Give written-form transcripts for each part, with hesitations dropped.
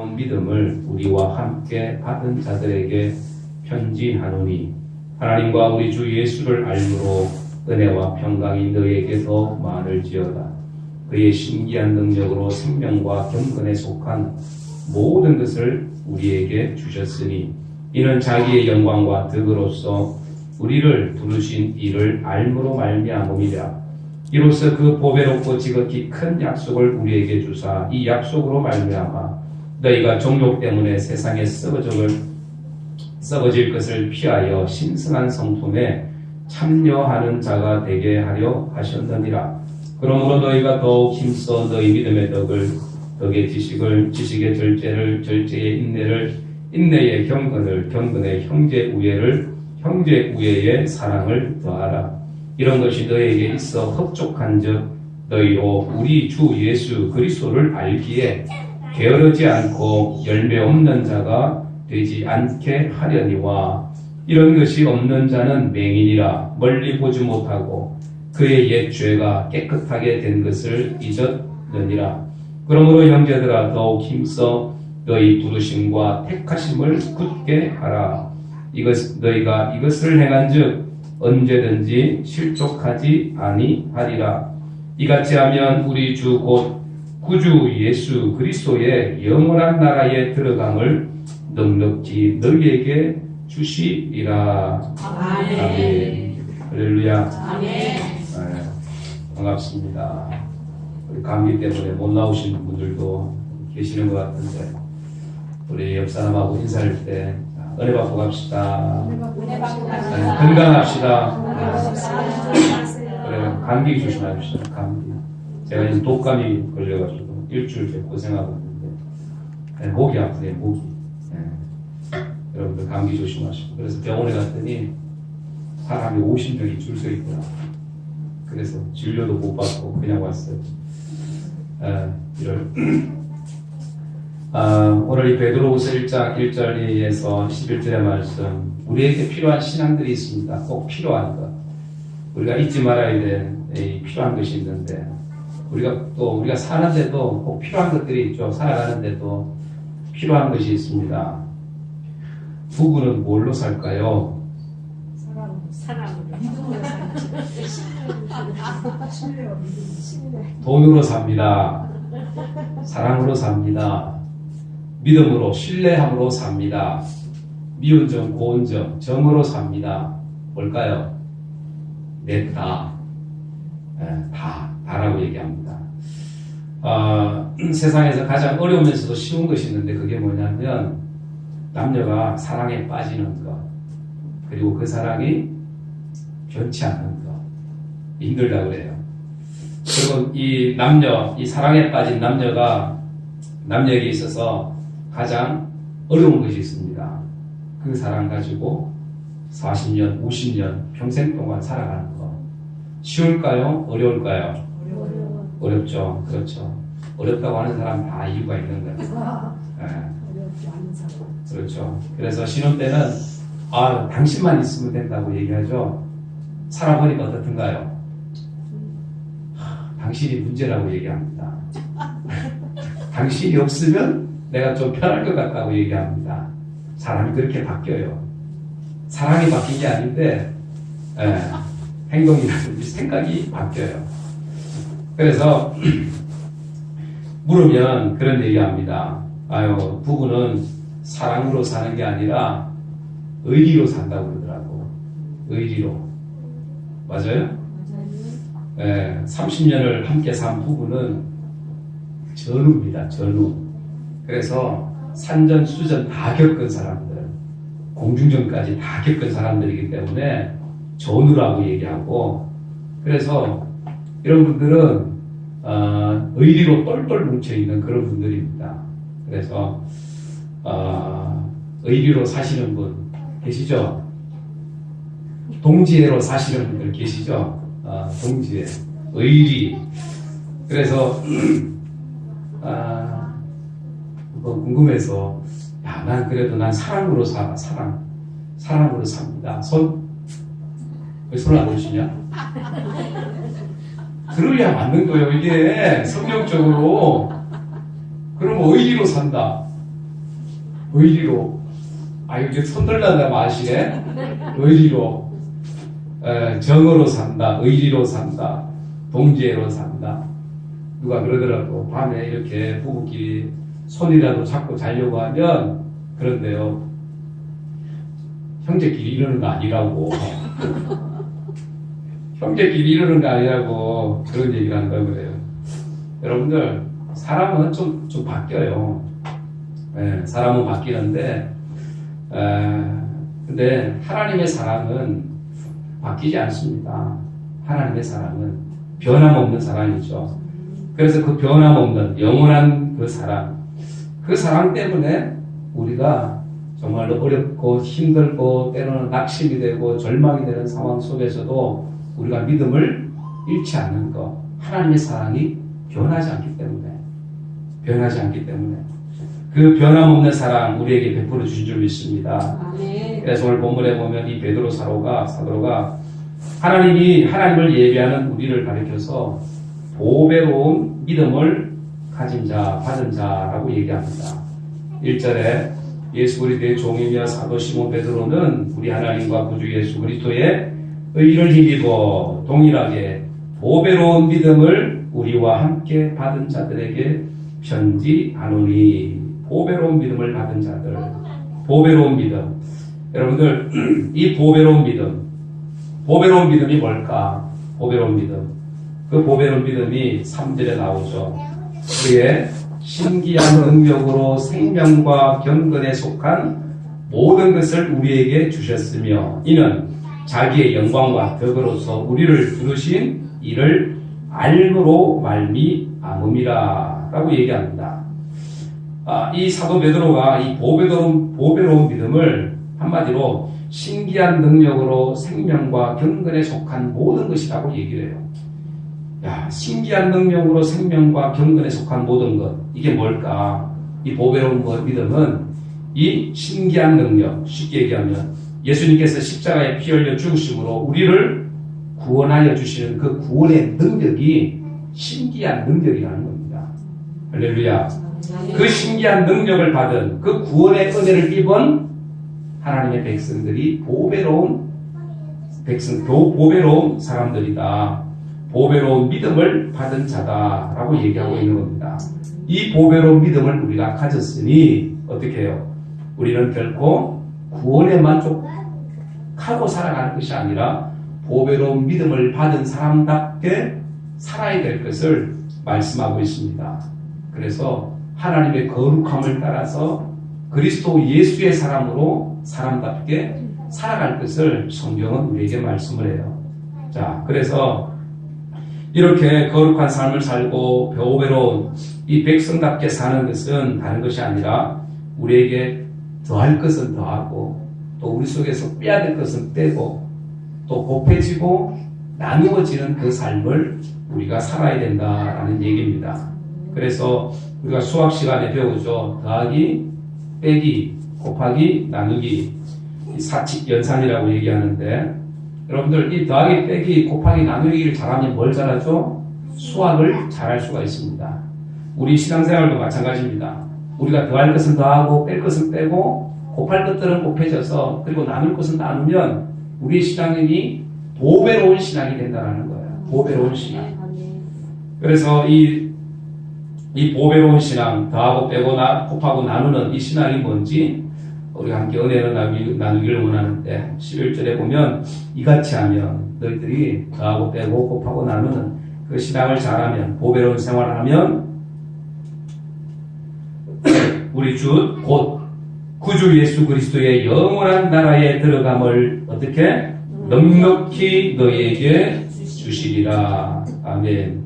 믿음을 우리와 함께 받은 자들에게 편지하노니 하나님과 우리 주 예수를 알므로 은혜와 평강이 너에게 더 많을지어다. 그의 신기한 능력으로 생명과 경건에 속한 모든 것을 우리에게 주셨으니 이는 자기의 영광과 덕으로서 우리를 부르신 이를 알므로 말미암음이라. 이로써 그 보배롭고 지극히 큰 약속을 우리에게 주사 이 약속으로 말미암아 너희가 정욕 때문에 세상에 썩어질 것을 피하여 신성한 성품에 참여하는 자가 되게 하려 하셨느니라. 그러므로 너희가 더욱 힘써 너희 믿음의 덕의 지식을, 지식의 절제를, 절제의 인내를, 인내의 경건을, 경건의 형제 우애를, 형제 우애의 사랑을 더하라. 이런 것이 너희에게 있어 흡족한즉 너희로 우리 주 예수 그리스도를 알기에 게으르지 않고 열매 없는 자가 되지 않게 하려니와 이런 것이 없는 자는 맹인이라 멀리 보지 못하고 그의 옛 죄가 깨끗하게 된 것을 잊었느니라. 그러므로 형제들아 더욱 힘써 너희 부르심과 택하심을 굳게 하라. 너희가 이것을 행한즉 언제든지 실족하지 아니하리라. 이같이 하면 우리 주 곧 구주 예수 그리스도의 영원한 나라에 들어감을 넉넉히 너희에게 주시리라. 아멘. 할렐루야. 아멘. 반갑습니다. 우리 감기 때문에 못 나오신 분들도 계시는 것 같은데 우리 옆사람하고 인사할 때 은혜 받고 갑시다. 건강합시다. 그래, 감기 조심합시다. 감기. 제가 이제 독감이 걸려가지고 일주일째 고생하고 있는데 목이 아프네요. 목이. 여러분들 감기 조심하시고. 그래서 병원에 갔더니 사람이 50명이 줄 서 있구나. 그래서 진료도 못 받고 그냥 왔어요. 오늘 이 베드로후서 1장 1절에서 11절의 말씀, 우리에게 필요한 신앙들이 있습니다. 꼭 필요한 것. 우리가 잊지 말아야 될 필요한 것이 있는데 우리가 사는데도 꼭 필요한 것들이 있죠. 살아가는데도 필요한 것이 있습니다. 부부는 뭘로 살까요? 돈으로 삽니다. 사랑으로 삽니다. 믿음으로, 신뢰함으로 삽니다. 미운정, 고운정, 정으로 삽니다. 뭘까요? 네, 다라고 얘기합니다. 세상에서 가장 어려우면서도 쉬운 것이 있는데 그게 뭐냐면 남녀가 사랑에 빠지는 것, 그리고 그 사랑이 변치 않는 것, 힘들다고 그래요. 그리고 이 사랑에 빠진 남녀에게 있어서 가장 어려운 것이 있습니다. 그 사랑 가지고 40년, 50년, 평생 동안 살아가는 것. 쉬울까요? 어려울까요? 어렵죠. 그렇죠. 어렵다고 하는 사람 다 이유가 있는 거예요. 그렇죠. 그래서 신혼 때는 당신만 있으면 된다고 얘기하죠. 살아보니까 어떻든가요? 당신이 문제라고 얘기합니다. 당신이 없으면 내가 좀 편할 것 같다고 얘기합니다. 사람이 그렇게 바뀌어요. 사랑이 바뀐 게 아닌데 행동이라든지 생각이 바뀌어요. 그래서 물으면 그런 얘기합니다. 부부는 사랑으로 사는 게 아니라 의리로 산다고 그러더라고. 의리로. 맞아요? 30년을 함께 산 부부는 전우입니다. 전우. 그래서 산전수전 다 겪은 사람들, 공중전까지 다 겪은 사람들이기 때문에 전우라고 얘기하고, 그래서 이런 분들은 의리로 똘똘 뭉쳐있는 그런 분들입니다. 그래서 의리로 사시는 분 계시죠? 동지애로 사시는 분들 계시죠? 동지애, 의리. 그래서 궁금해서 난 그래도 난 사랑으로 살아. 사랑으로 삽니다. 왜 손 안 보시냐? 들어야 맞는 거예요. 이게 성경적으로. 그럼 의리로 산다. 의리로, 이제 손들란다 마시네. 의리로, 정으로 산다, 의리로 산다, 동지애로 산다. 누가 그러더라고. 밤에 이렇게 부부끼리 손이라도 잡고 자려고 하면, 그런데요, 형제끼리 이러는 거 아니라고. 형제끼리 이러는 거 아니라고 그런 얘기를 한다고 그래요. 여러분들, 사람은 좀 바뀌어요. 사람은 바뀌는데, 근데 하나님의 사랑은 바뀌지 않습니다. 하나님의 사랑은 변함없는 사랑이죠. 그래서 그 변함없는 영원한 그 사랑 때문에 우리가 정말로 어렵고 힘들고 때로는 낙심이 되고 절망이 되는 상황 속에서도 우리가 믿음을 잃지 않는 것. 하나님의 사랑이 변하지 않기 때문에 그 변함없는 사랑 우리에게 베풀어 주신 줄 믿습니다. 그래서 오늘 본문에 보면 이 베드로 사도가 하나님을 예배하는 우리를 가리켜서 보배로운 믿음을 가진 자, 받은 자라고 얘기합니다. 1절에 예수 그리스도의 종이며 사도 시몬 베드로는 우리 하나님과 구주 예수 그리스도의 의를 힘입어 동일하게 보배로운 믿음을 우리와 함께 받은 자들에게 편지하노니. 보배로운 믿음을 받은 자들, 보배로운 믿음. 여러분들, 이 보배로운 믿음이 뭘까? 보배로운 믿음. 그 보배로운 믿음이 3절에 나오죠. 그의 신기한 능력으로 생명과 경건에 속한 모든 것을 우리에게 주셨으며 이는 자기의 영광과 덕으로서 우리를 부르신 이를 알므로 말미암음이라 라고 얘기합니다. 이 사도 베드로가 이 보배로운 믿음을 한마디로 신기한 능력으로 생명과 경건에 속한 모든 것이라고 얘기를 해요. 신기한 능력으로 생명과 경건에 속한 모든 것. 이게 뭘까? 이 보배로운 믿음은 이 신기한 능력, 쉽게 얘기하면 예수님께서 십자가에 피 흘려 죽으심으로 우리를 구원하여 주시는 그 구원의 능력이 신기한 능력이라는 겁니다. 할렐루야. 그 신기한 능력을 받은 그 구원의 은혜를 입은 하나님의 백성들이 보배로운 사람들이다. 보배로운 믿음을 받은 자다라고 얘기하고 있는 겁니다. 이 보배로운 믿음을 우리가 가졌으니 어떻게 해요? 우리는 결코 구원에 만족하고 살아가는 것이 아니라 보배로운 믿음을 받은 사람답게 살아야 될 것을 말씀하고 있습니다. 그래서 하나님의 거룩함을 따라서 그리스도 예수의 사람으로 사람답게 살아갈 것을 성경은 우리에게 말씀을 해요. 자, 그래서 이렇게 거룩한 삶을 살고 보배로운 이 백성답게 사는 것은 다른 것이 아니라 우리에게 더할 것은 더하고 또 우리 속에서 빼야 될 것은 빼고 또 곱해지고 나누어지는 그 삶을 우리가 살아야 된다라는 얘기입니다. 그래서 우리가 수학 시간에 배우죠. 더하기, 빼기, 곱하기, 나누기, 사칙 연산이라고 얘기하는데 여러분들 이 더하기, 빼기, 곱하기, 나누기를 잘하면 뭘 잘하죠? 수학을 잘할 수가 있습니다. 우리 신앙생활도 마찬가지입니다. 우리가 더할 것은 더하고 뺄 것은 빼고 곱할 것들은 곱해져서 그리고 나눌 것은 나누면 우리의 신앙이 보배로운 신앙이 된다는 거예요. 보배로운 신앙. 그래서 이 보배로운 신앙, 더하고 빼고 곱하고 나누는 이 신앙이 뭔지 우리가 함께 은혜를 나누기를 원하는데 11절에 보면 이같이 하면 너희들이 더하고 빼고 곱하고 나누는 그 신앙을 잘하면 보배로운 생활을 하면 우리 주 곧 구주 예수 그리스도의 영원한 나라에 들어감을 어떻게 넉넉히 너희에게 주시리라. 아멘.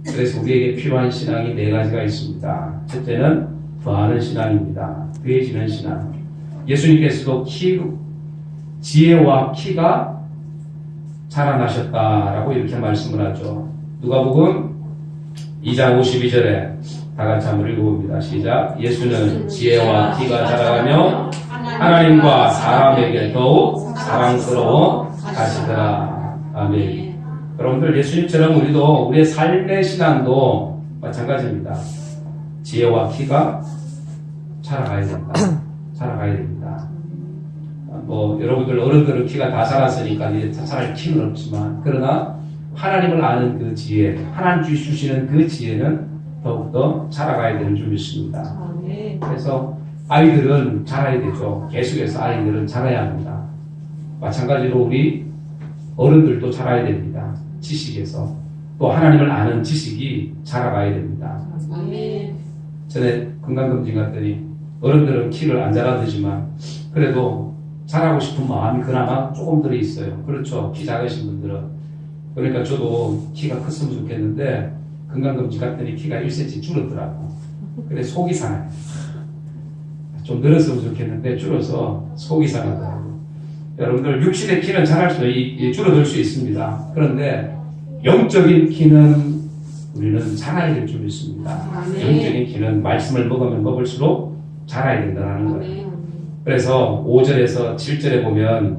그래서 우리에게 필요한 신앙이 네 가지가 있습니다. 첫째는 더하는 신앙입니다. 더해지는 신앙. 예수님께서도 지혜와 키가 자라나셨다라고 이렇게 말씀을 하죠. 누가복음 2장 52절에 다 같이 한번 읽어봅니다. 시작. 예수는 지혜와 키가 자라가며 하나님과 사람에게 더욱 사랑스러워 가시더라. 아멘. 여러분들 예수님처럼 우리도 우리의 삶의 신앙도 마찬가지입니다. 지혜와 키가 자라가야 된다. 자라가야 됩니다. 뭐 여러분들 어른들은 키가 다 자랐으니까 이제 자랄 키는 없지만 그러나 하나님을 아는 그 지혜, 하나님 주시는 그 지혜는 더욱더 자라가야 되는 줄 믿습니다. 그래서 아이들은 자라야 되죠. 계속해서 아이들은 자라야 합니다. 마찬가지로 우리 어른들도 자라야 됩니다. 지식에서 또 하나님을 아는 지식이 자라가야 됩니다. 전에 건강검진 갔더니 어른들은 키를 안 자라듯지만 그래도 자라고 싶은 마음이 그나마 조금 들어 있어요. 그렇죠. 키 작으신 분들은. 그러니까 저도 키가 컸으면 좋겠는데 건강검진 갔더니 키가 1cm 줄었더라고. 그래 속이 상해요. 좀 늘었으면 좋겠는데 줄어서 속이 상하더라고. 여러분들 육신의 키는 자랄 수, 줄어들 수 있습니다. 그런데 영적인 키는 우리는 자라야 될 줄 믿습니다. 영적인 키는 말씀을 먹으면 먹을수록 자라야 된다는 거예요. 그래서 5절에서 7절에 보면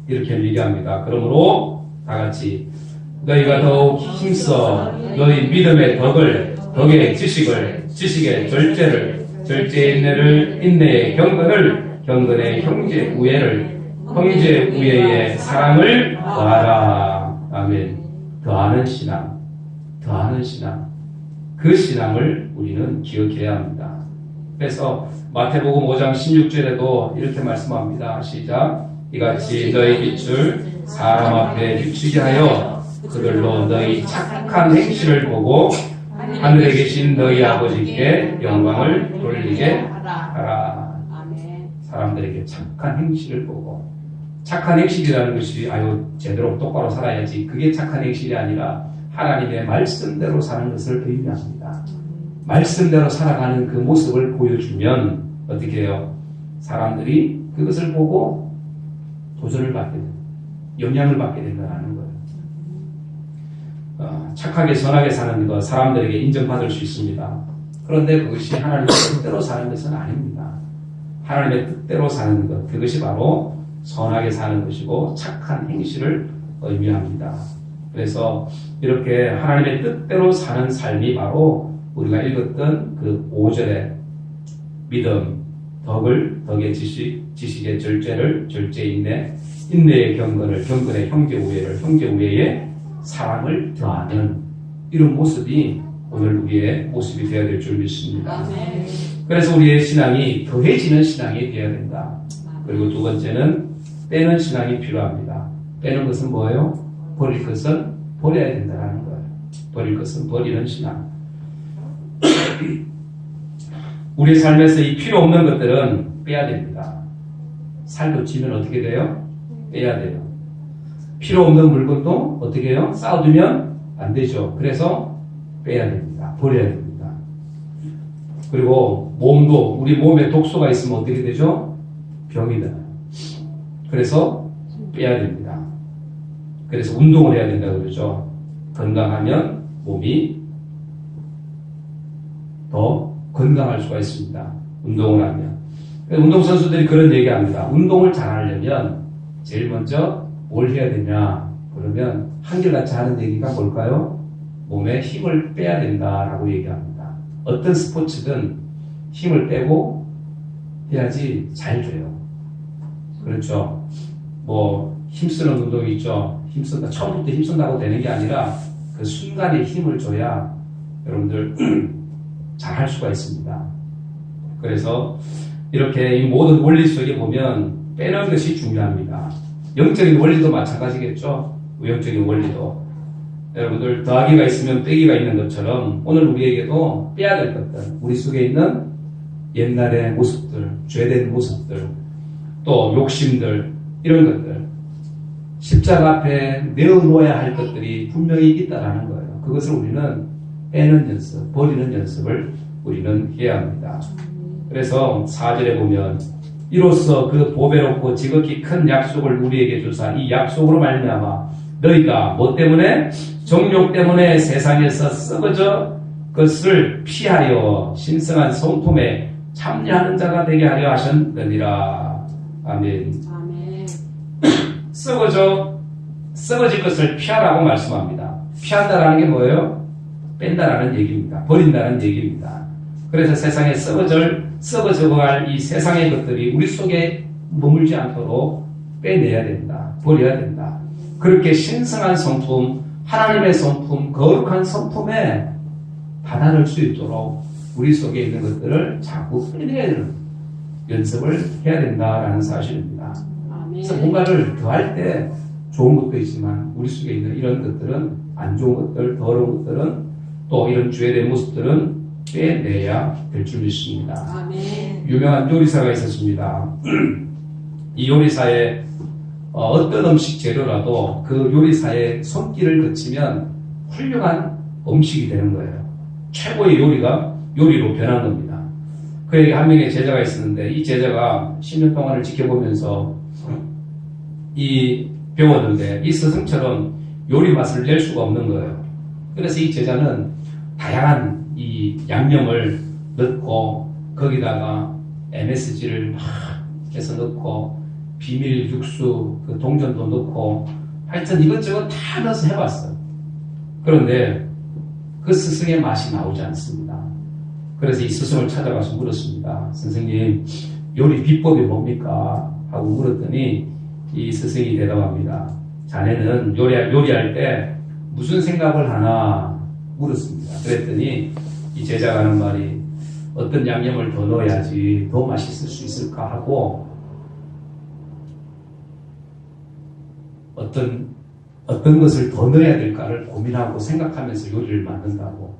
이렇게 얘기합니다. 그러므로 다 같이 너희가 더욱 힘써 너희 믿음의 덕의 지식을, 지식의 절제를, 절제의 인내를, 인내의 경건을, 경건의 형제 우애를, 형제 우애의 사랑을 더하라. 아멘. 더하는 신앙, 더하는 신앙. 그 신앙을 우리는 기억해야 합니다. 그래서 마태복음 5장 16절에도 이렇게 말씀합니다. 시작. 이같이 너희 빛을 사람 앞에 비추게 하여 그들로 너희 착한 행실을 보고 하늘에 계신 너희 아버지께 영광을 돌리게 하라. 사람들에게 착한 행실을 보고, 착한 행실이라는 것이 제대로 똑바로 살아야지, 그게 착한 행실이 아니라 하나님의 말씀대로 사는 것을 의미합니다. 말씀대로 살아가는 그 모습을 보여주면 어떻게 해요? 사람들이 그것을 보고 도전을 받게 됩니다. 영향을 받게 된다는 거예요. 착하게 선하게 사는 것, 사람들에게 인정받을 수 있습니다. 그런데 그것이 하나님의 뜻대로 사는 것은 아닙니다. 하나님의 뜻대로 사는 것, 그것이 바로 선하게 사는 것이고 착한 행실을 의미합니다. 그래서 이렇게 하나님의 뜻대로 사는 삶이 바로 우리가 읽었던 그 5절의 믿음, 덕의 지식, 지식의 절제를, 절제의 인내, 인내의 경건을, 경건의 형제 우애를, 형제 우애의 사랑을 더하는 이런 모습이 오늘 우리의 모습이 되어야 될 줄 믿습니다. 그래서 우리의 신앙이 더해지는 신앙이 되어야 된다. 그리고 두 번째는 빼는 신앙이 필요합니다. 빼는 것은 뭐예요? 버릴 것은 버려야 된다는 거예요. 버릴 것은 버리는 신앙. 우리 삶에서 이 필요 없는 것들은 빼야 됩니다. 살도 찌면 어떻게 돼요? 빼야 돼요. 필요 없는 물건도 어떻게 해요? 쌓아두면 안 되죠. 그래서 빼야 됩니다. 버려야 됩니다. 그리고 몸도, 우리 몸에 독소가 있으면 어떻게 되죠? 병이 나요. 그래서 빼야 됩니다. 그래서 운동을 해야 된다고 그러죠. 건강하면 몸이 더 건강할 수가 있습니다. 운동을 하면. 운동선수들이 그런 얘기합니다. 운동을 잘하려면 제일 먼저 뭘 해야 되냐? 그러면 한결같이 하는 얘기가 뭘까요? 몸에 힘을 빼야 된다라고 얘기합니다. 어떤 스포츠든 힘을 빼고 해야지 잘 돼요. 그렇죠? 뭐 힘쓰는 운동이 있죠. 힘쓴다. 처음부터 힘쓴다고 되는 게 아니라 그 순간에 힘을 줘야 여러분들 잘 할 수가 있습니다. 그래서 이렇게 이 모든 원리 속에 보면 빼는 것이 중요합니다. 영적인 원리도 마찬가지겠죠. 영적인 원리도. 여러분들 더하기가 있으면 빼기가 있는 것처럼 오늘 우리에게도 빼야 될 것들, 우리 속에 있는 옛날의 모습들, 죄된 모습들, 또 욕심들, 이런 것들, 십자가 앞에 내어놓아야 할 것들이 분명히 있다라는 거예요. 그것을 우리는 빼는 연습, 버리는 연습을 우리는 해야 합니다. 그래서 4절에 보면 이로써 그 보배롭고 지극히 큰 약속을 우리에게 주사 이 약속으로 말미암아 너희가 뭐 때문에? 정욕 때문에 세상에서 썩어져 것을 피하여 신성한 성품에 참여하는 자가 되게 하려 하셨느니라. 아멘. 썩어질 것을 피하라고 말씀합니다. 피한다라는 게 뭐예요? 뺀다라는 얘기입니다. 버린다는 얘기입니다. 그래서 세상에 썩어질 썩어져갈 이 세상의 것들이 우리 속에 머물지 않도록 빼내야 된다. 버려야 된다. 그렇게 신성한 성품, 하나님의 성품, 거룩한 성품에 다다를 수 있도록 우리 속에 있는 것들을 자꾸 흘려내는 연습을 해야 된다라는 사실입니다. 그래서 뭔가를 더할 때 좋은 것도 있지만 우리 속에 있는 이런 것들은 안 좋은 것들, 더러운 것들은 또 이런 죄의 모습들은 빼내야 될 줄 믿습니다. 아멘. 유명한 요리사가 있었습니다. 이 요리사의 어떤 음식 재료라도 그 요리사의 손길을 거치면 훌륭한 음식이 되는 거예요. 최고의 요리가 요리로 변한 겁니다. 그에게 한 명의 제자가 있었는데 이 제자가 10년 동안을 지켜보면서 배웠는데 이 스승처럼 요리 맛을 낼 수가 없는 거예요. 그래서 이 제자는 다양한 이 양념을 넣고 거기다가 MSG를 막 해서 넣고 비밀 육수 그 동전도 넣고 하여튼 이것저것 다 넣어서 해봤어요. 그런데 그 스승의 맛이 나오지 않습니다. 그래서 이 스승을 찾아가서 물었습니다. 선생님 요리 비법이 뭡니까? 하고 물었더니 이 스승이 대답합니다. 자네는 요리할 때 무슨 생각을 하나 물었습니다. 그랬더니 이 제자가 하는 말이 어떤 양념을 더 넣어야지 더 맛있을 수 있을까 하고 어떤 것을 더 넣어야 될까를 고민하고 생각하면서 요리를 만든다고.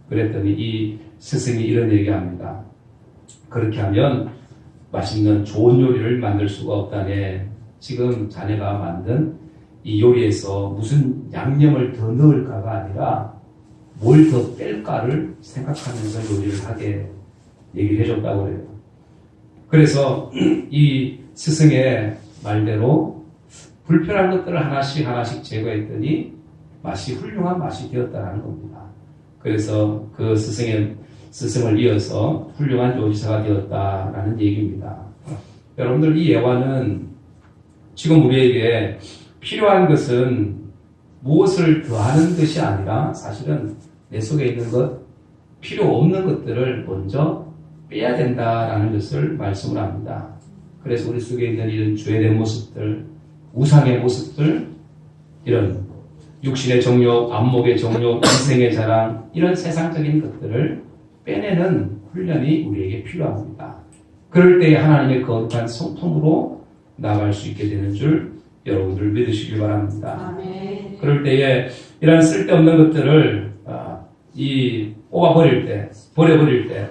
그랬더니 이 스승이 이런 얘기합니다. 그렇게 하면 맛있는 좋은 요리를 만들 수가 없다네. 지금 자네가 만든 이 요리에서 무슨 양념을 더 넣을까가 아니라 뭘 더 뺄까를 생각하면서 요리를 하게 얘기를 해줬다고 그래요. 그래서 이 스승의 말대로 불편한 것들을 하나씩 제거했더니 맛이 훌륭한 맛이 되었다는 겁니다. 그래서 그 스승을 이어서 훌륭한 요리사가 되었다라는 얘기입니다. 여러분들 이 예화는 지금 우리에게 필요한 것은 무엇을 더하는 것이 아니라 사실은 내 속에 있는 것, 필요 없는 것들을 먼저 빼야 된다라는 것을 말씀을 합니다. 그래서 우리 속에 있는 이런 죄된 모습들, 우상의 모습들, 이런 육신의 정욕, 안목의 정욕, 인생의 자랑, 이런 세상적인 것들을 빼내는 훈련이 우리에게 필요합니다. 그럴 때 하나님의 거룩한 성품으로 나아갈 수 있게 되는 줄 여러분들 믿으시기 바랍니다. 아멘. 그럴 때에 이런 쓸데없는 것들을 뽑아버릴 때, 버려버릴 때,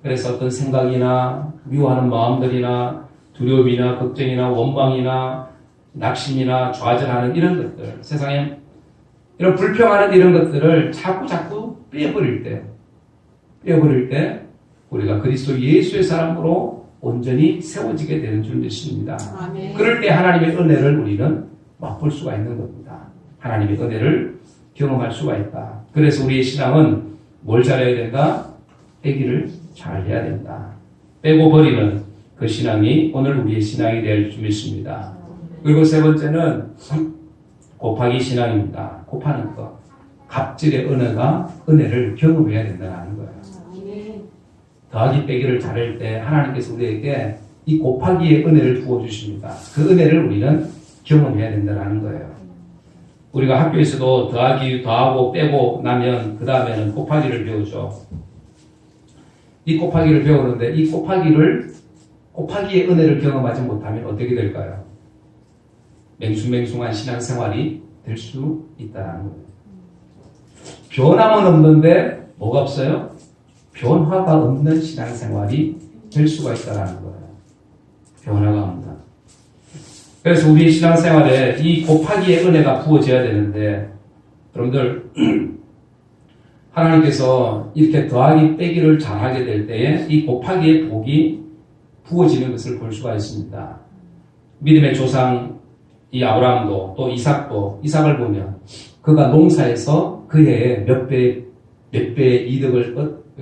그래서 어떤 생각이나 미워하는 마음들이나 두려움이나 걱정이나 원망이나 낙심이나 좌절하는 이런 것들, 세상에 이런 불평하는 이런 것들을 자꾸 빼버릴 때 우리가 그리스도 예수의 사람으로 온전히 세워지게 되는 줄 믿습니다. 아멘. 그럴 때 하나님의 은혜를 우리는 맛볼 수가 있는 겁니다. 하나님의 은혜를 경험할 수가 있다. 그래서 우리의 신앙은 뭘 잘해야 된다? 빼기를 잘 해야 된다. 빼고 버리는 그 신앙이 오늘 우리의 신앙이 될 줄 믿습니다. 그리고 세 번째는 곱하기 신앙입니다. 곱하는 것. 갑질의 은혜를 경험해야 된다는 거예요. 더하기 빼기를 잘할 때 하나님께서 우리에게 이 곱하기의 은혜를 부어주십니다. 그 은혜를 우리는 경험해야 된다는 거예요. 우리가 학교에서도 더하고 빼고 나면 그 다음에는 곱하기를 배우죠. 이 곱하기를 배우는데 이 곱하기의 은혜를 경험하지 못하면 어떻게 될까요? 맹숭맹숭한 신앙생활이 될 수 있다는 거예요. 변함은 없는데 뭐가 없어요? 변화가 없는 신앙생활이 될 수가 있다는 거예요. 변화가 없는. 그래서 우리 신앙생활에 이 곱하기의 은혜가 부어져야 되는데 여러분들 하나님께서 이렇게 더하기 빼기를 잘하게 될 때에 이 곱하기의 복이 부어지는 것을 볼 수가 있습니다. 믿음의 조상 이 아브라함도 또 이삭을 보면 그가 농사에서 그 해에 몇 배의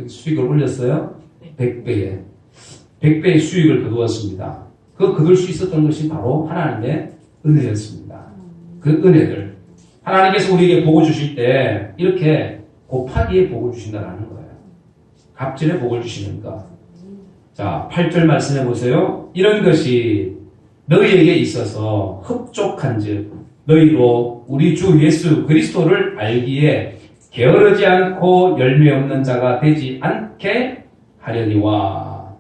수익을 올렸어요? 100배의 수익을 거두었습니다. 그 거둘 수 있었던 것이 바로 하나님의 은혜였습니다. 그 은혜들. 하나님께서 우리에게 복을 주실 때 이렇게 곱하기에 복을 주신다는 거예요. 갑질에 복을 주시는 것. 자, 8절 말씀해 보세요. 이런 것이 너희에게 있어서 흡족한즉 너희도 우리 주 예수 그리스도를 알기에 게으르지 않고 열매 없는 자가 되지 않게 하려니와.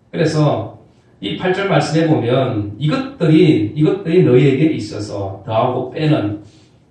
그래서 이 8절 말씀에 보면 이것들이 너희에게 있어서 더하고 빼는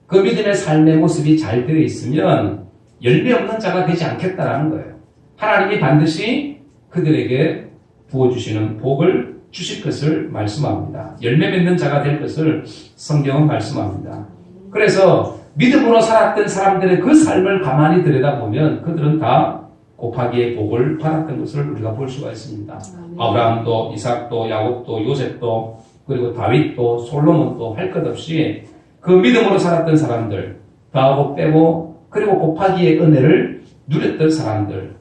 그 믿음의 삶의 모습이 잘 되어 있으면 열매 없는 자가 되지 않겠다라는 거예요. 하나님이 반드시 그들에게 부어주시는 복을 주실 것을 말씀합니다. 열매 맺는 자가 될 것을 성경은 말씀합니다. 그래서 믿음으로 살았던 사람들의 그 삶을 가만히 들여다보면 그들은 다 곱하기의 복을 받았던 것을 우리가 볼 수가 있습니다. 아브라함도 이삭도 야곱도 요셉도 그리고 다윗도 솔로몬도 할 것 없이 그 믿음으로 살았던 사람들 더하고 빼고 그리고 곱하기의 은혜를 누렸던 사람들.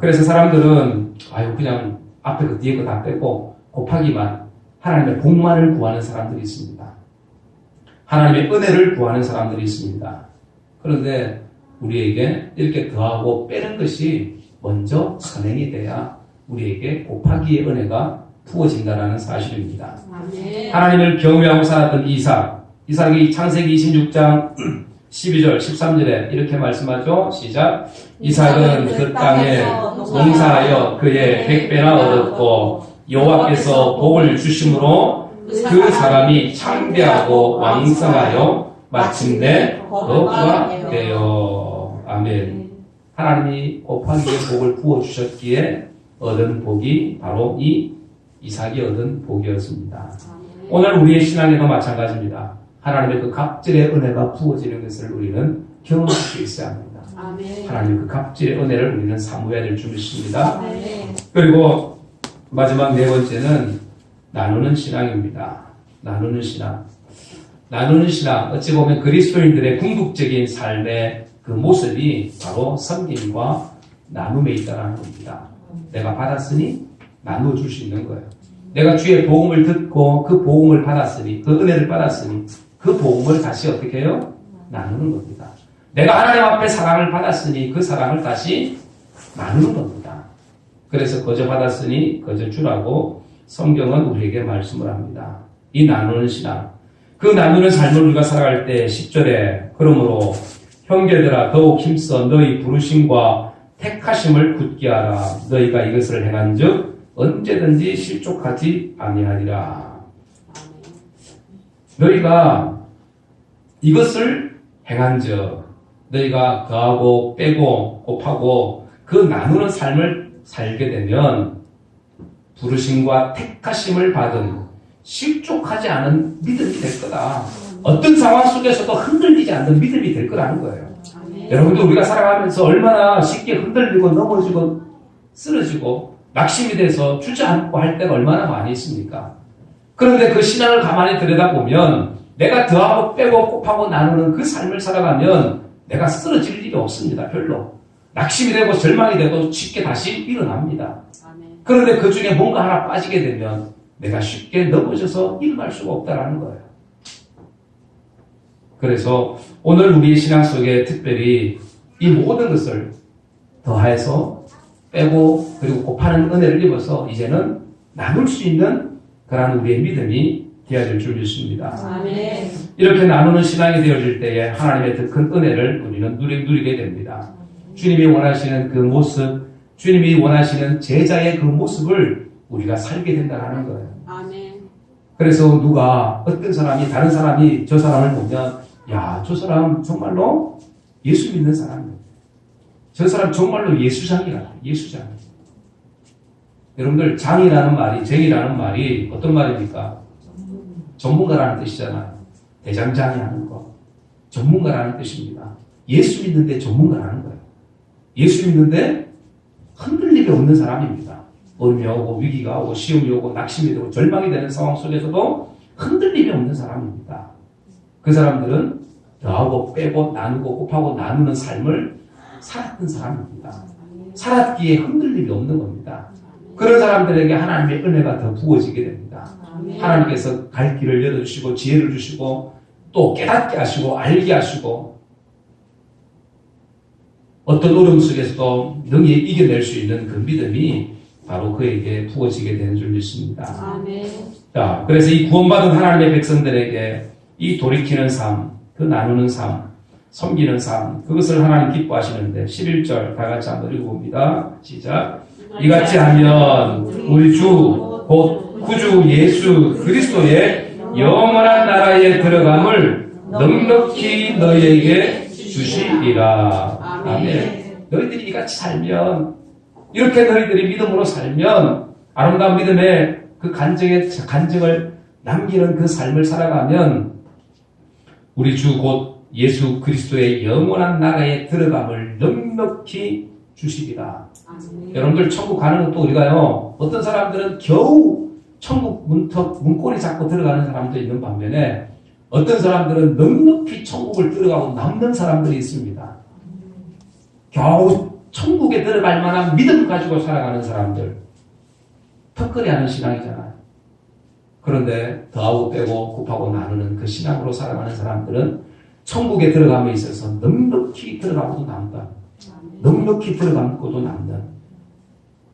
그래서 사람들은 그냥 앞에 그 뒤에 거 다 빼고 곱하기만 하나님의 복만을 구하는 사람들이 있습니다. 하나님의 은혜를 구하는 사람들이 있습니다. 그런데 우리에게 이렇게 더하고 빼는 것이 먼저 선행이 돼야 우리에게 곱하기의 은혜가 부어진다는 사실입니다. 아멘. 하나님을 경외하고 살았던 이삭이 창세기 26장 12절 13절에 이렇게 말씀하죠. 시작. 이삭은 그 땅에 농사하여 그의 100배나 얻었고 여호와께서 복을 주심으로 그 사람이 창대하고 왕성하여 마침내 거부가 되어. 아멘. 하나님이 곱하기의 복을 부어주셨기에 얻은 복이 바로 이 이삭이 얻은 복이었습니다. 오늘 우리의 신앙에도 마찬가지입니다. 하나님의 그 갑절의 은혜가 부어지는 것을 우리는 경험할 수 있어야 합니다. 아멘. 하나님의 그 갑절의 은혜를 우리는 사모해야 될 줄이십니다. 그리고 마지막 네 번째는 나누는 신앙입니다. 나누는 신앙. 나누는 신앙. 어찌 보면 그리스도인들의 궁극적인 삶의 그 모습이 바로 섬김과 나눔에 있다는 겁니다. 내가 받았으니 나눠줄 수 있는 거예요. 내가 주의 복음을 듣고 그 복음을 받았으니, 그 은혜를 받았으니 그 복음을 다시 어떻게 해요? 나누는 겁니다. 내가 하나님 앞에 사랑을 받았으니 그 사랑을 다시 나누는 겁니다. 그래서 거저 받았으니 거저 주라고 성경은 우리에게 말씀을 합니다. 이 나누는 신앙. 그 나누는 삶을 우리가 살아갈 때 10절에 그러므로 형제들아 더욱 힘써 너희 부르심과 택하심을 굳게 하라. 너희가 이것을 행한즉 언제든지 실족하지 아니하리라. 너희가 이것을 행한즉 너희가 더하고 빼고 곱하고 그 나누는 삶을 살게 되면 부르심과 택하심을 받은 실족하지 않은 믿음이 될 거다. 어떤 상황 속에서도 흔들리지 않는 믿음이 될 거라는 거예요. 여러분도 우리가 살아가면서 얼마나 쉽게 흔들리고 넘어지고 쓰러지고 낙심이 돼서 주저앉고 할 때가 얼마나 많이 있습니까? 그런데 그 신앙을 가만히 들여다보면 내가 더하고 빼고 곱하고 나누는 그 삶을 살아가면 내가 쓰러질 일이 없습니다. 별로. 낙심이 되고 절망이 되고 쉽게 다시 일어납니다. 그런데 그 중에 뭔가 하나 빠지게 되면 내가 쉽게 넘어져서 일어날 수가 없다는 거예요. 그래서 오늘 우리의 신앙 속에 특별히 이 모든 것을 더해서 빼고 그리고 곱하는 은혜를 입어서 이제는 나눌 수 있는 그런 우리의 믿음이 되어질 줄 믿습니다. 아멘. 이렇게 나누는 신앙이 되어질 때에 하나님의 더 큰 은혜를 우리는 누리게 됩니다. 주님이 원하시는 그 모습, 주님이 원하시는 제자의 그 모습을 우리가 살게 된다는 거예요. 아멘. 그래서 어떤 사람이, 다른 사람이 저 사람을 보면, 야, 저 사람 정말로 예수 믿는 사람이에요. 저 사람 정말로 예수장이라, 예수장. 여러분들, 장이라는 말이, 정이라는 말이 어떤 말입니까? 전문가라는 뜻이잖아요. 대장장이 하는 거. 전문가라는 뜻입니다. 예수 믿는데 전문가라는 거예요. 예수 믿는데 흔들림이 없는 사람입니다. 어려움이 오고 위기가 오고 시험이 오고 낙심이 되고 절망이 되는 상황 속에서도 흔들림이 없는 사람입니다. 그 사람들은 더하고 빼고 나누고 곱하고 나누는 삶을 살았던 사람입니다. 살았기에 흔들림이 없는 겁니다. 그런 사람들에게 하나님의 은혜가 더 부어지게 됩니다. 하나님께서 갈 길을 열어주시고 지혜를 주시고 또 깨닫게 하시고 알게 하시고 어떤 어려움 속에서도 능히 이겨낼 수 있는 그 믿음이 바로 그에게 부어지게 되는 줄 믿습니다. 아멘. 자, 그래서 이 구원받은 하나님의 백성들에게 이 돌이키는 삶, 그 나누는 삶, 섬기는 삶, 그것을 하나님 기뻐하시는데 11절 다 같이 한번 읽어봅니다. 시작. 이같이 하면 우리 주 곧 구주 예수 그리스도의 영원한 나라에 들어감을 넉넉히 너희에게 주시리라. 아멘. 너희들이 이같이 살면, 이렇게 너희들이 믿음으로 살면, 아름다운 믿음의 그 간증을 남기는 그 삶을 살아가면 우리 주 곧 예수 그리스도의 영원한 나라에 들어감을 넉넉히 주시리라. 여러분들 천국 가는 것도 우리가요, 어떤 사람들은 겨우 천국 문고리 잡고 들어가는 사람도 있는 반면에 어떤 사람들은 넉넉히 천국을 들어가고 남는 사람들이 있습니다. 겨우 천국에 들어갈 만한 믿음 가지고 살아가는 사람들, 턱걸이하는 신앙이잖아요. 그런데 더하고 빼고 곱하고 나누는 그 신앙으로 살아가는 사람들은 천국에 들어감에 있어서 넉넉히 들어가고도 남다. 넉넉히 들어가고도 남는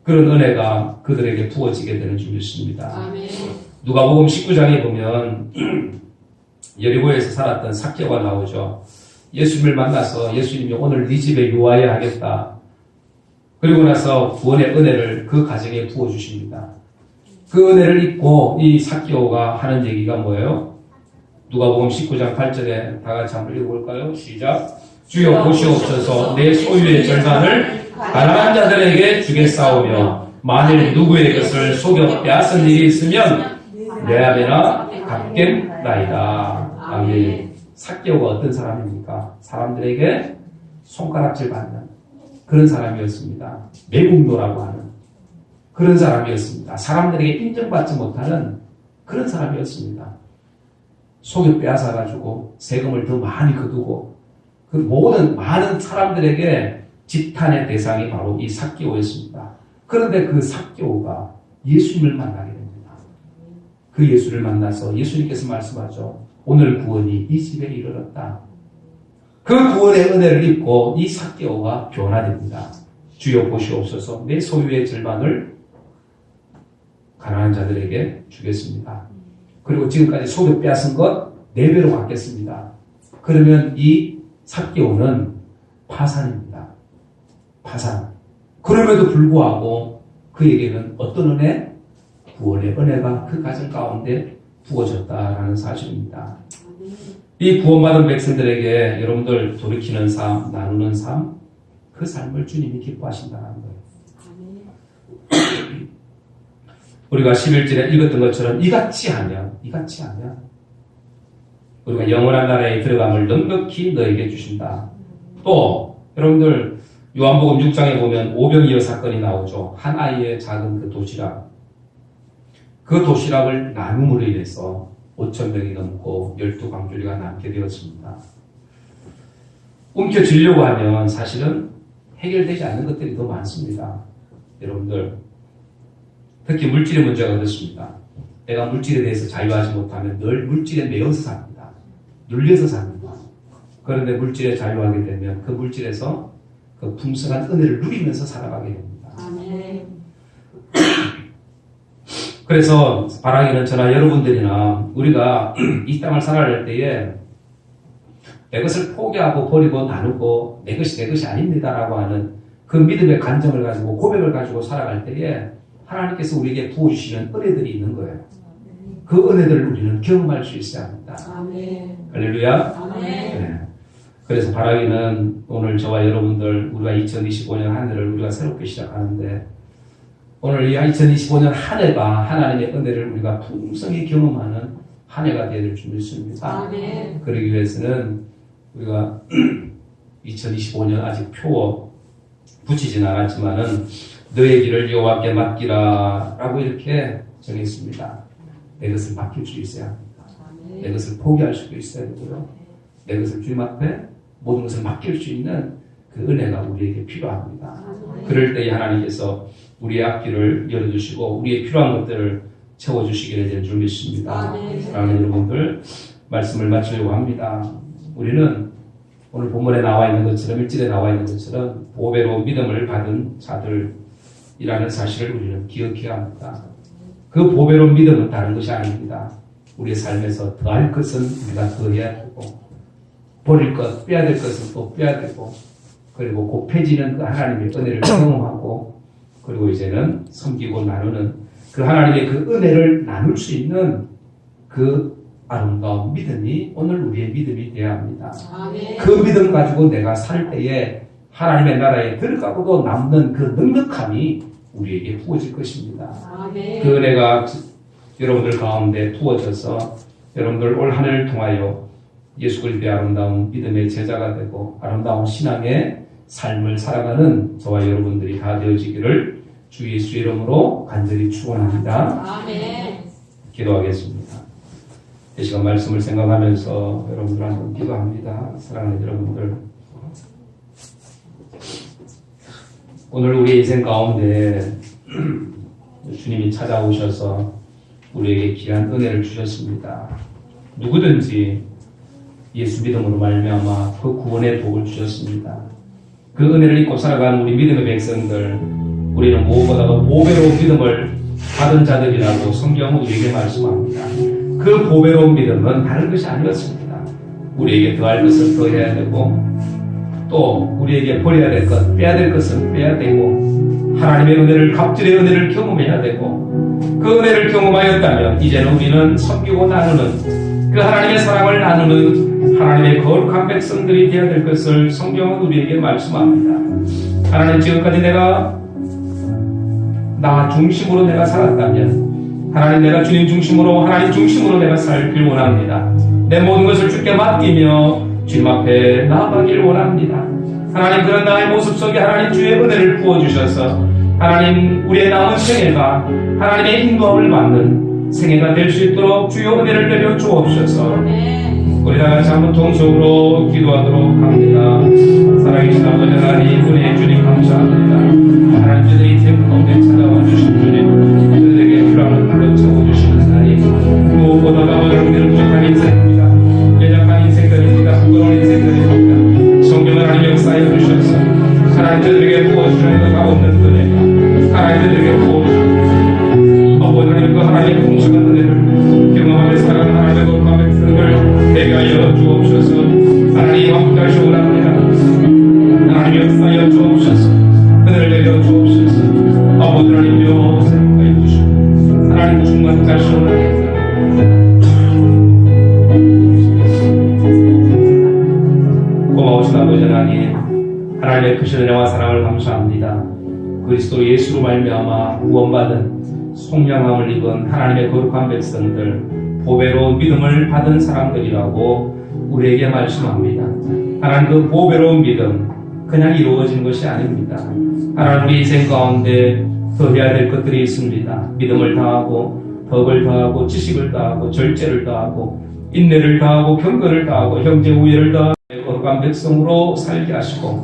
그런 은혜가 그들에게 부어지게 되는 줄 믿습니다. 누가복음 19장에 보면 여리고에서 살았던 삭개오가 나오죠. 예수님을 만나서 예수님이 오늘 네 집에 유하여 하겠다. 그리고 나서 구원의 은혜를 그 가정에 부어주십니다. 그 은혜를 입고 이 삭개오가 하는 얘기가 뭐예요? 누가복음 19장 8절에 다 같이 한번 읽어볼까요? 시작. 주여 보시옵소서 내 소유의 절반을 가난한 자들에게 주겠사오며 만일 누구의 것을 속여 빼앗은 일이 있으면 내 앞에나 갚겠나이다. 아멘. 삭개오가 어떤 사람입니까? 사람들에게 손가락질 받는 그런 사람이었습니다. 매국노라고 하는 그런 사람이었습니다. 사람들에게 인정받지 못하는 그런 사람이었습니다. 속여 빼앗아가지고 세금을 더 많이 거두고 그 모든 많은 사람들에게 지탄의 대상이 바로 이 삭개오였습니다. 그런데 그 삭개오가 예수님을 만나게 됩니다. 그 예수를 만나서 예수님께서 말씀하죠. 오늘 구원이 이 집에 이르렀다. 그 구원의 은혜를 입고 이 삭개오가 변화됩니다. 주여 보시옵소서 내 소유의 절반을 가난한 자들에게 주겠습니다. 그리고 지금까지 속여 빼앗은 것 4배로 갚겠습니다. 그러면 이 삭개오는 파산입니다. 파산. 그럼에도 불구하고 그에게는 어떤 은혜? 구원의 은혜가 그 가정 가운데 부어졌다라는 사실입니다. 이 구원받은 백성들에게 여러분들 돌이키는 삶, 나누는 삶, 그 삶을 주님이 기뻐하신다는 거예요. 우리가 11절에 읽었던 것처럼 이같이 하면 우리가 영원한 나라에 들어감을 넉넉히 너에게 주신다. 또 여러분들 요한복음 6장에 보면 오병이어 사건이 나오죠. 한 아이의 작은 그 도시락. 그 도시락을 나눔으로 인해서 5,000명이 넘고 12광주리가 남게 되었습니다. 움켜쥐려고 하면 사실은 해결되지 않는 것들이 더 많습니다. 여러분들 특히 물질의 문제가 그렇습니다. 내가 물질에 대해서 자유하지 못하면 늘 물질에 매여서 삽니다. 눌려서 삽니다. 그런데 물질에 자유하게 되면 그 물질에서 그 풍성한 은혜를 누리면서 살아가게 됩니다. 아멘. 그래서 바라기는 저나 여러분들이나 우리가 이 땅을 살아갈 때에 내 것을 포기하고 버리고 나누고 내 것이 아닙니다라고 하는 그 믿음의 간정을 가지고 고백을 가지고 살아갈 때에 하나님께서 우리에게 부어주시는 은혜들이 있는 거예요. 그 은혜들을 우리는 경험할 수 있어야 합니다. 아멘. 할렐루야. 아멘. 네. 그래서 바라기는 오늘 저와 여러분들 우리가 2025년 한 해를 우리가 새롭게 시작하는데 오늘 이 2025년 한 해가 하나님의 은혜를 우리가 풍성히 경험하는 한 해가 되어야 될 줄 믿습니다. 아멘. 그러기 위해서는 우리가 2025년 아직 표 붙이진 않았지만은 너의 길을 여호와께 맡기라 라고 이렇게 정했습니다. 내 것을 맡길 수 있어야 합니다. 내 것을 포기할 수도 있어야 되고요. 내 것을 주님 앞에 모든 것을 맡길 수 있는 그 은혜가 우리에게 필요합니다. 그럴 때에 하나님께서 우리의 앞길을 열어주시고 우리의 필요한 것들을 채워주시게 될 줄 믿습니다. 사랑하는 여러분들 말씀을 마치려고 합니다. 우리는 오늘 본문에 나와 있는 것처럼 1절에 나와 있는 것처럼 보배로 믿음을 받은 자들이라는 사실을 우리는 기억해야 합니다. 그 보배로 믿음은 다른 것이 아닙니다. 우리의 삶에서 더할 것은 우리가 더해야 되고 버릴 것, 빼야 될 것은 또 빼야 되고 그리고 곱해지는 그 하나님의 은혜를 경험하고 그리고 이제는 섬기고 나누는 그 하나님의 그 은혜를 나눌 수 있는 그 아름다운 믿음이 오늘 우리의 믿음이 되어야 합니다. 아멘. 그 믿음 가지고 내가 살 때에 하나님의 나라에 들어가고도 남는 그 넉넉함이 우리에게 부어질 것입니다. 아멘. 그 은혜가 여러분들 가운데 부어져서 여러분들 올 한 해를 통하여 예수 그리스도의 아름다운 믿음의 제자가 되고 아름다운 신앙의 삶을 살아가는 저와 여러분들이 다 되어지기를 주 예수 이름으로 간절히 축원합니다. 아멘. 기도하겠습니다. 이 시간 말씀을 생각하면서 여러분들 한번 기도합니다. 사랑하는 여러분들, 오늘 우리의 인생 가운데 주님이 찾아오셔서 우리에게 귀한 은혜를 주셨습니다. 누구든지 예수 믿음으로 말미암아 그 구원의 복을 주셨습니다. 그 은혜를 입고 살아가는 우리 믿음의 백성들, 우리는 무엇보다도 보배로 믿음을 받은 자들이라고 성경은 우리에게 말씀합니다. 그 보배로운 믿음은 다른 것이 아니었습니다. 우리에게 더할 것을 더해야 되고 또 우리에게 버려야 될 것, 빼야 될 것은 빼야 되고 하나님의 은혜를, 갑절의 은혜를 경험해야 되고 그 은혜를 경험하였다면 이제는 우리는 섬기고 나누는 그 하나님의 사랑을 나누는 하나님의 거룩한 백성들이 되어야 될 것을 성경은 우리에게 말씀합니다. 하나님, 지금까지 내가 나 중심으로 내가 살았다면 하나님, 내가 주님 중심으로, 하나님 중심으로 내가 살길 원합니다. 내 모든 것을 주께 맡기며 주님 앞에 나아가길 원합니다. 하나님, 그런 나의 모습 속에 하나님 주의 은혜를 부어주셔서 하나님, 우리의 남은 생애가 하나님의 인도함을 받는 생애가 될 수 있도록 주의 은혜를 내려 주옵소서. 우리 다 같이 한번 통성으로 기도하도록 합니다. 사랑하신 아버지 하나님, 은혜의 주님 감사합니다. 하나님, 저들이 템플 가운데 찾아와 주신 주님, 저들에게 필요한 불러 채워주시는 하나님, 무엇보다도 아버지 우리는 부족한 인생입니다. 연약한 인생들입니다. 부끄러운 인생들입니다. 성경을 하나님 역사해 주셔서 하나님, 저들에게 부어주시는 그 값없는 은혜, 하나님, 저들에게 부어주시는 아버지 하나님, 그 하나님의 풍성한 은혜를 경험하며 살아가는 하나님의 거룩한 백성들 되게 하여 주옵소서. 하나님, 함께하시 원합니다. 하나님, 역사하여 주옵소서. 은혜를 내려 주옵소서. 아버지 하나님여, 생각해 주시고 하나님 충만하시 원합니다. 고마우신 아버지 하나님, 하나님의 크신 은혜와 사랑을 감사합니다. 그리스도 예수로 말미암아 구원받은 속량함을 입은 하나님의 거룩한 백성들, 보배로운 믿음을 받은 사람들이라고 우리에게 말씀합니다. 하나님, 그 보배로운 믿음 그냥 이루어지는 것이 아닙니다. 하나님, 우리 인생 가운데 더해야 될 것들이 있습니다. 믿음을 다하고 덕을 다하고 지식을 다하고 절제를 다하고 인내를 다하고 경건을 다하고 형제 우애를 다하고 거룩한 백성으로 살게 하시고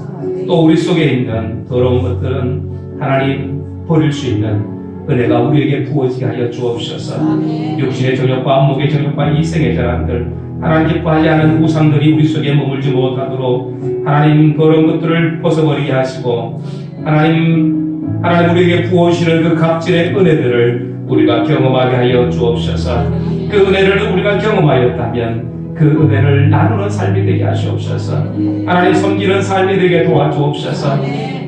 또 우리 속에 있는 더러운 것들은 하나님 버릴 수 있는 은혜가 우리에게 부어지게 하여 주옵소서. 육신의 정욕과 안목의 정욕과 이생의 자랑들, 하나님 기뻐하지 않은 우상들이 우리 속에 머물지 못하도록 하나님 그런 것들을 벗어버리게 하시고 하나님 우리에게 부어주시는 그 갑질의 은혜들을 우리가 경험하게 하여 주옵소서. 그 은혜를 우리가 경험하였다면 그 은혜를 나누는 삶이 되게 하시옵소서. 하나님 섬기는 삶이 되게 도와주옵소서.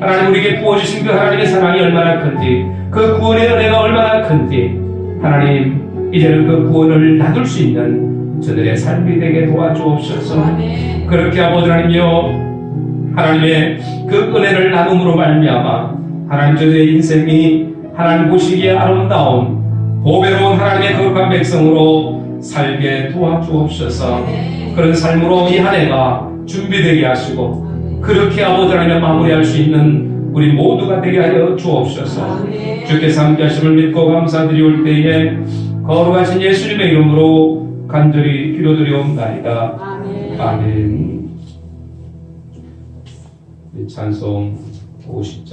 하나님, 우리에게 부어주신 그 하나님의 사랑이 얼마나 큰지, 그 구원의 은혜가 얼마나 큰지 하나님, 이제는 그 구원을 나눌 수 있는 저들의 삶이 되게 도와주옵소서. 그렇게 아버지 하나님이여, 하나님의 그 은혜를 나눔으로 말미암아 하나님, 저들의 인생이 하나님 보시기에 아름다운 보배로운 하나님의 거룩한 백성으로 살게 도와주옵소서. 그런 삶으로 이 한 해가 준비되게 하시고 그렇게 아버지 하나님 마무리할 수 있는 우리 모두가 되게 하여 주옵소서. 주께서 함께 하심을 믿고 감사드리올 때에 거룩하신 예수님의 이름으로 간절히 기도드리옵나이다. 아멘. 찬송 50장